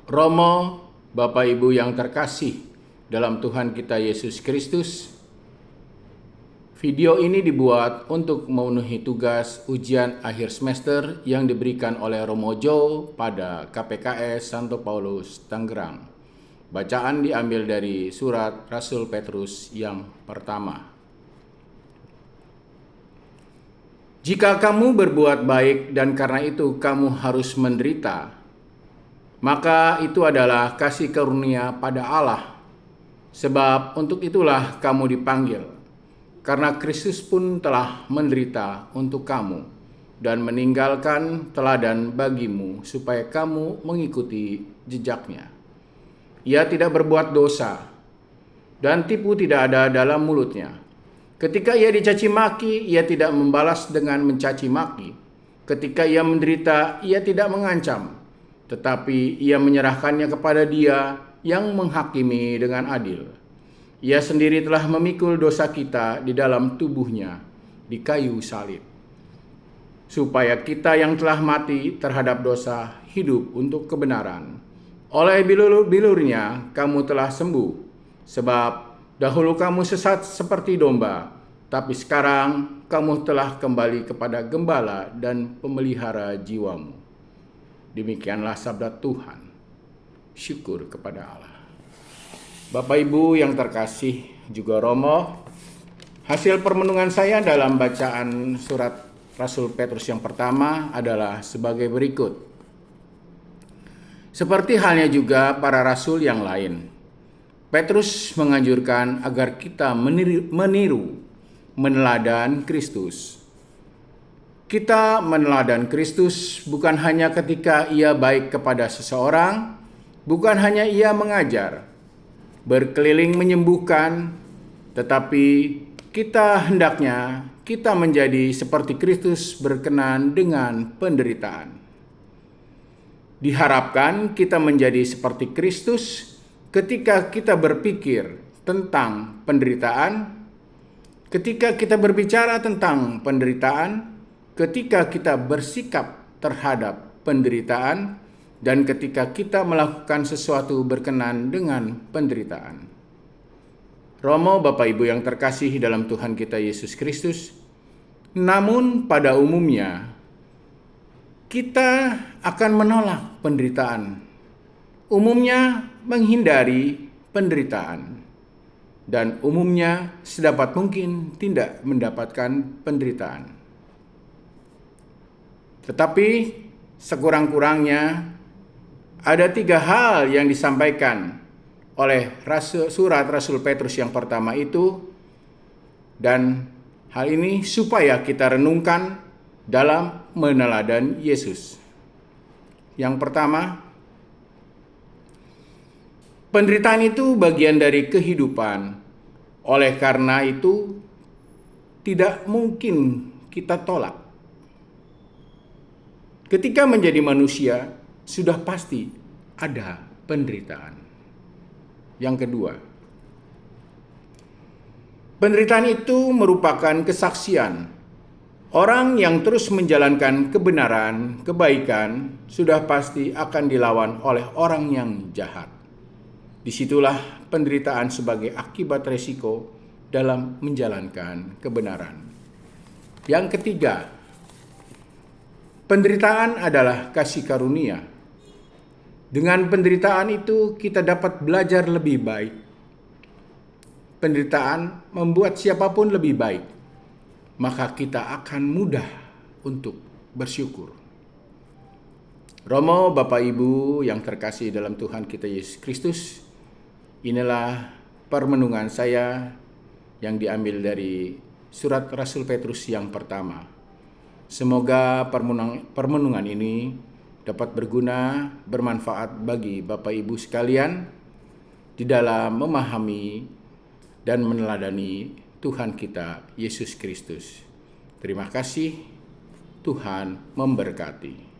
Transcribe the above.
Romo, Bapak Ibu yang terkasih dalam Tuhan kita Yesus Kristus, video ini dibuat untuk memenuhi tugas ujian akhir semester yang diberikan oleh Romo Jo pada KPKS Santo Paulus, Tangerang. Bacaan diambil dari surat Rasul Petrus yang pertama. Jika kamu berbuat baik dan karena itu kamu harus menderita, maka itu adalah kasih karunia pada Allah. Sebab untuk itulah kamu dipanggil, karena Kristus pun telah menderita untuk kamu dan meninggalkan teladan bagimu supaya kamu mengikuti jejaknya. Ia tidak berbuat dosa dan tipu tidak ada dalam mulutnya. Ketika ia dicaci maki, ia tidak membalas dengan mencaci maki. Ketika ia menderita, ia tidak mengancam, tetapi ia menyerahkannya kepada Dia yang menghakimi dengan adil. Ia sendiri telah memikul dosa kita di dalam tubuhnya di kayu salib, supaya kita yang telah mati terhadap dosa hidup untuk kebenaran. Oleh bilur-bilurnya kamu telah sembuh, sebab dahulu kamu sesat seperti domba, tapi sekarang kamu telah kembali kepada gembala dan pemelihara jiwamu. Demikianlah sabda Tuhan. Syukur kepada Allah. Bapak Ibu yang terkasih, juga Romo, hasil permenungan saya dalam bacaan surat Rasul Petrus yang pertama adalah sebagai berikut. Seperti halnya juga para rasul yang lain, Petrus menganjurkan agar kita meniru, meneladan Kristus. Kita meneladan Kristus bukan hanya ketika ia baik kepada seseorang, bukan hanya ia mengajar, berkeliling menyembuhkan, tetapi kita hendaknya kita menjadi seperti Kristus berkenan dengan penderitaan. Diharapkan kita menjadi seperti Kristus ketika kita berpikir tentang penderitaan, ketika kita berbicara tentang penderitaan, ketika kita bersikap terhadap penderitaan, dan ketika kita melakukan sesuatu berkenan dengan penderitaan. Romo, Bapak Ibu yang terkasih dalam Tuhan kita Yesus Kristus, namun pada umumnya kita akan menolak penderitaan, umumnya menghindari penderitaan, dan umumnya sedapat mungkin tidak mendapatkan penderitaan. Tetapi sekurang-kurangnya ada 3 hal yang disampaikan oleh surat Rasul Petrus yang pertama itu, dan hal ini supaya kita renungkan dalam meneladan Yesus. Yang pertama, penderitaan itu bagian dari kehidupan. Oleh karena itu, tidak mungkin kita tolak. Ketika menjadi manusia, sudah pasti ada penderitaan. Yang kedua, penderitaan itu merupakan kesaksian. Orang yang terus menjalankan kebenaran, kebaikan, sudah pasti akan dilawan oleh orang yang jahat. Disitulah penderitaan sebagai akibat resiko dalam menjalankan kebenaran. Yang ketiga, penderitaan adalah kasih karunia. Dengan penderitaan itu kita dapat belajar lebih baik. Penderitaan membuat siapapun lebih baik, maka kita akan mudah untuk bersyukur. Romo, Bapak Ibu yang terkasih dalam Tuhan kita Yesus Kristus, inilah permenungan saya yang diambil dari surat Rasul Petrus yang pertama. Semoga permenungan ini dapat berguna, bermanfaat bagi Bapak Ibu sekalian di dalam memahami dan meneladani Tuhan kita Yesus Kristus. Terima kasih, Tuhan memberkati.